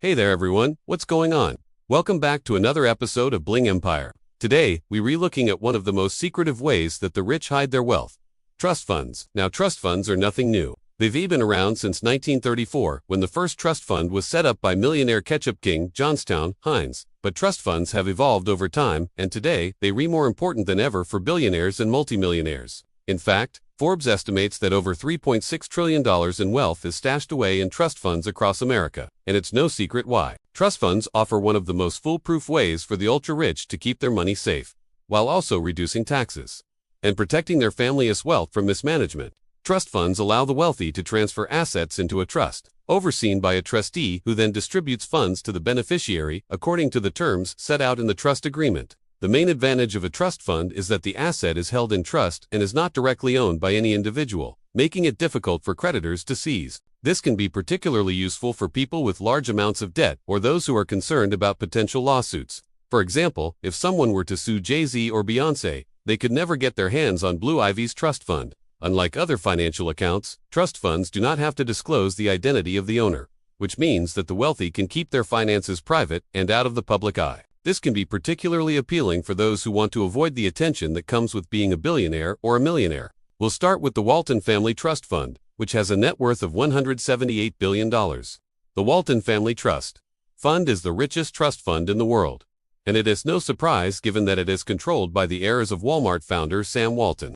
Hey there everyone, what's going on? Welcome back to another episode of Bling Empire. Today, we're relooking at one of the most secretive ways that the rich hide their wealth. Trust funds. Now trust funds are nothing new. They've been around since 1934, when the first trust fund was set up by millionaire ketchup king Johnstown Heinz. But trust funds have evolved over time, and today, they're more important than ever for billionaires and multimillionaires. In fact, Forbes estimates that over $3.6 trillion in wealth is stashed away in trust funds across America, and it's no secret why. Trust funds offer one of the most foolproof ways for the ultra-rich to keep their money safe, while also reducing taxes and protecting their family's wealth from mismanagement. Trust funds allow the wealthy to transfer assets into a trust, overseen by a trustee who then distributes funds to the beneficiary according to the terms set out in the trust agreement. The main advantage of a trust fund is that the asset is held in trust and is not directly owned by any individual, making it difficult for creditors to seize. This can be particularly useful for people with large amounts of debt or those who are concerned about potential lawsuits. For example, if someone were to sue Jay-Z or Beyoncé, they could never get their hands on Blue Ivy's trust fund. Unlike other financial accounts, trust funds do not have to disclose the identity of the owner, which means that the wealthy can keep their finances private and out of the public eye. This can be particularly appealing for those who want to avoid the attention that comes with being a billionaire or a millionaire. We'll start with the Walton Family Trust Fund, which has a net worth of $178 billion. The Walton Family Trust Fund is the richest trust fund in the world, and it is no surprise given that it is controlled by the heirs of Walmart founder Sam Walton.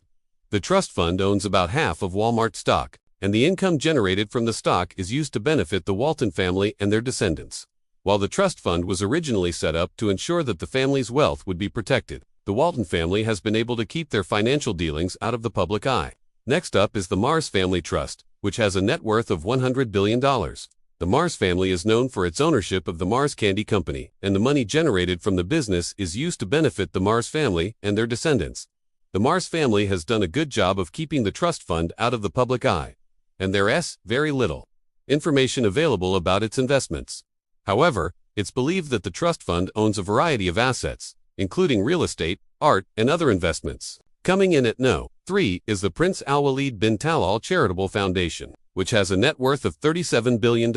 The trust fund owns about half of Walmart stock, and the income generated from the stock is used to benefit the Walton family and their descendants. While the trust fund was originally set up to ensure that the family's wealth would be protected, the Walton family has been able to keep their financial dealings out of the public eye. Next up is the Mars Family Trust, which has a net worth of $100 billion. The Mars family is known for its ownership of the Mars Candy Company, and the money generated from the business is used to benefit the Mars family and their descendants. The Mars family has done a good job of keeping the trust fund out of the public eye, and there's very little information available about its investments. However, it's believed that the trust fund owns a variety of assets, including real estate, art, and other investments. Coming in at No. 3 is the Prince Al-Walid bin Talal Charitable Foundation, which has a net worth of $37 billion.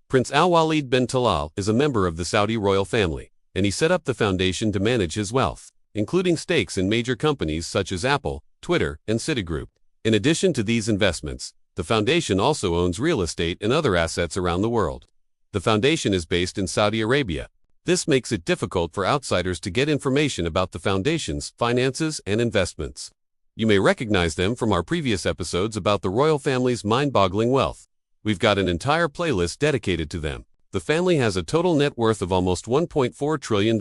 Prince Al-Walid bin Talal is a member of the Saudi royal family, and he set up the foundation to manage his wealth, including stakes in major companies such as Apple, Twitter, and Citigroup. In addition to these investments, the foundation also owns real estate and other assets around the world. The foundation is based in Saudi Arabia. This makes it difficult for outsiders to get information about the foundation's finances and investments. You may recognize them from our previous episodes about the royal family's mind-boggling wealth. We've got an entire playlist dedicated to them. The family has a total net worth of almost $1.4 trillion.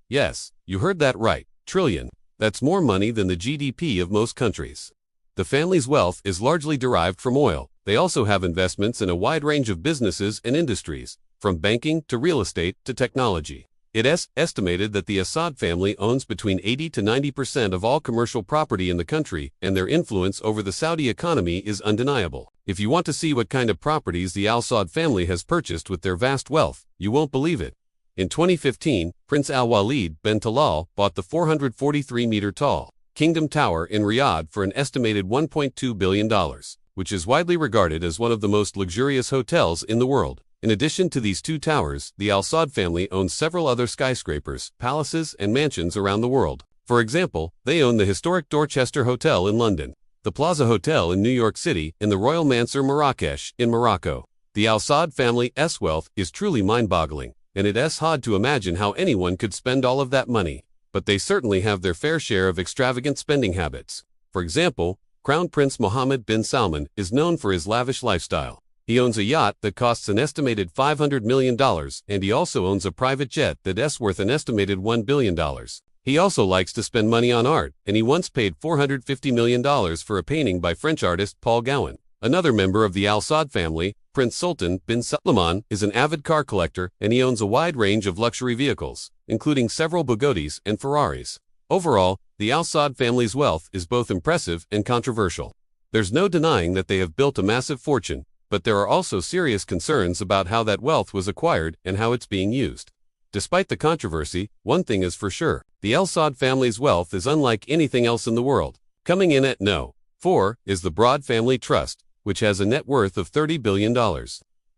Yes, you heard that right, trillion. That's more money than the GDP of most countries. The family's wealth is largely derived from oil. They also have investments in a wide range of businesses and industries, from banking to real estate to technology. It is estimated that the Assad family owns between 80 to 90% of all commercial property in the country, and their influence over the Saudi economy is undeniable. If you want to see what kind of properties the Al-Saud family has purchased with their vast wealth, you won't believe it. In 2015, Prince Al-Walid bin Talal bought the 443-meter-tall Kingdom Tower in Riyadh for an estimated $1.2 billion. Which is widely regarded as one of the most luxurious hotels in the world. In addition to these two towers, the Al-Saud family owns several other skyscrapers, palaces, and mansions around the world. For example, they own the historic Dorchester Hotel in London, the Plaza Hotel in New York City, and the Royal Mansour Marrakesh in Morocco. The Al-Saud family's wealth is truly mind-boggling, and it's hard to imagine how anyone could spend all of that money. But they certainly have their fair share of extravagant spending habits. For example, Crown Prince Mohammed bin Salman is known for his lavish lifestyle. He owns a yacht that costs an estimated $500 million, and he also owns a private jet that's worth an estimated $1 billion. He also likes to spend money on art, and he once paid $450 million for a painting by French artist Paul Gauguin. Another member of the Al-Saud family, Prince Sultan bin Salman, is an avid car collector, and he owns a wide range of luxury vehicles, including several Bugattis and Ferraris. Overall, the Al-Saud family's wealth is both impressive and controversial. There's no denying that they have built a massive fortune, but there are also serious concerns about how that wealth was acquired and how it's being used. Despite the controversy, one thing is for sure, the Al-Saud family's wealth is unlike anything else in the world. Coming in at No. 4 is the Broad Family Trust, which has a net worth of $30 billion.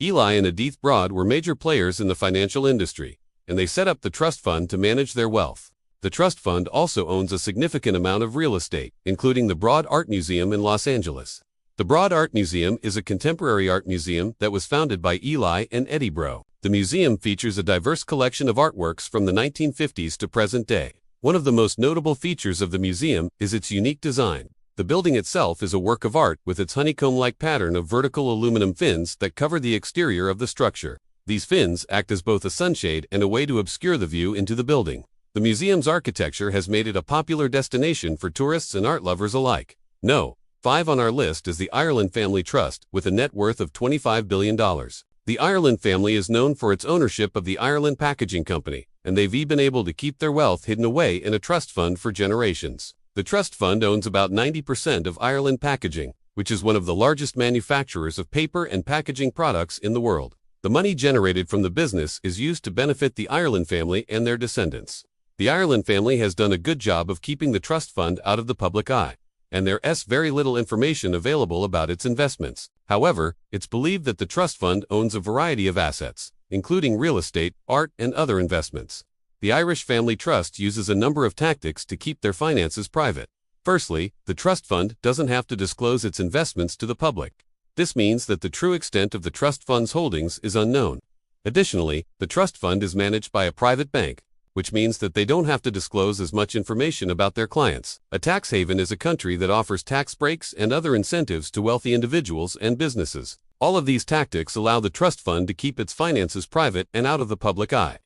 Eli and Edith Broad were major players in the financial industry, and they set up the trust fund to manage their wealth. The trust fund also owns a significant amount of real estate, including the Broad Art Museum in Los Angeles. The Broad Art Museum is a contemporary art museum that was founded by Eli and Eddie Broad. The museum features a diverse collection of artworks from the 1950s to present day. One of the most notable features of the museum is its unique design. The building itself is a work of art with its honeycomb-like pattern of vertical aluminum fins that cover the exterior of the structure. These fins act as both a sunshade and a way to obscure the view into the building. The museum's architecture has made it a popular destination for tourists and art lovers alike. No. 5 on our list is the Ireland Family Trust, with a net worth of $25 billion. The Ireland family is known for its ownership of the Ireland Packaging Company, and they've been able to keep their wealth hidden away in a trust fund for generations. The trust fund owns about 90% of Ireland Packaging, which is one of the largest manufacturers of paper and packaging products in the world. The money generated from the business is used to benefit the Ireland family and their descendants. The Ireland family has done a good job of keeping the trust fund out of the public eye, and there's very little information available about its investments. However, it's believed that the trust fund owns a variety of assets, including real estate, art, and other investments. The Irish Family Trust uses a number of tactics to keep their finances private. Firstly, the trust fund doesn't have to disclose its investments to the public. This means that the true extent of the trust fund's holdings is unknown. Additionally, the trust fund is managed by a private bank, which means that they don't have to disclose as much information about their clients. A tax haven is a country that offers tax breaks and other incentives to wealthy individuals and businesses. All of these tactics allow the trust fund to keep its finances private and out of the public eye.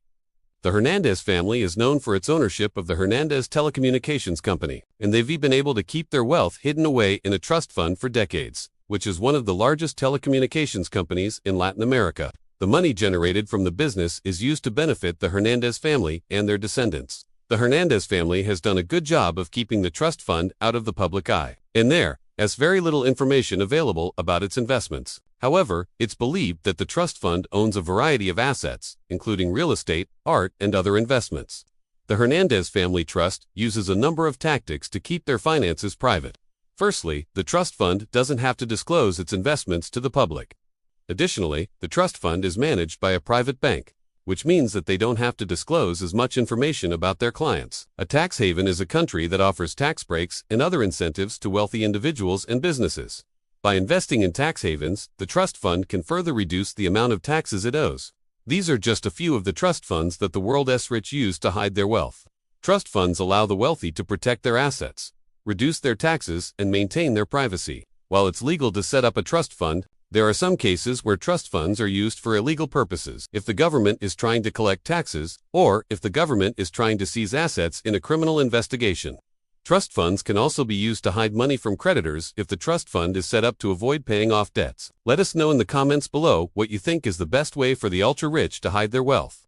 The Hernandez family is known for its ownership of the Hernandez Telecommunications Company, and they've been able to keep their wealth hidden away in a trust fund for decades, which is one of the largest telecommunications companies in Latin America. The money generated from the business is used to benefit the Hernandez family and their descendants. The Hernandez family has done a good job of keeping the trust fund out of the public eye, and there's very little information available about its investments. However, it's believed that the trust fund owns a variety of assets, including real estate, art, and other investments. The Hernandez Family Trust uses a number of tactics to keep their finances private. Firstly, the trust fund doesn't have to disclose its investments to the public. Additionally, the trust fund is managed by a private bank, which means that they don't have to disclose as much information about their clients. A tax haven is a country that offers tax breaks and other incentives to wealthy individuals and businesses. By investing in tax havens, the trust fund can further reduce the amount of taxes it owes. These are just a few of the trust funds that the world's rich use to hide their wealth. Trust funds allow the wealthy to protect their assets, reduce their taxes, and maintain their privacy. While it's legal to set up a trust fund, there are some cases where trust funds are used for illegal purposes. If the government is trying to collect taxes, or if the government is trying to seize assets in a criminal investigation. Trust funds can also be used to hide money from creditors if the trust fund is set up to avoid paying off debts. Let us know in the comments below what you think is the best way for the ultra-rich to hide their wealth.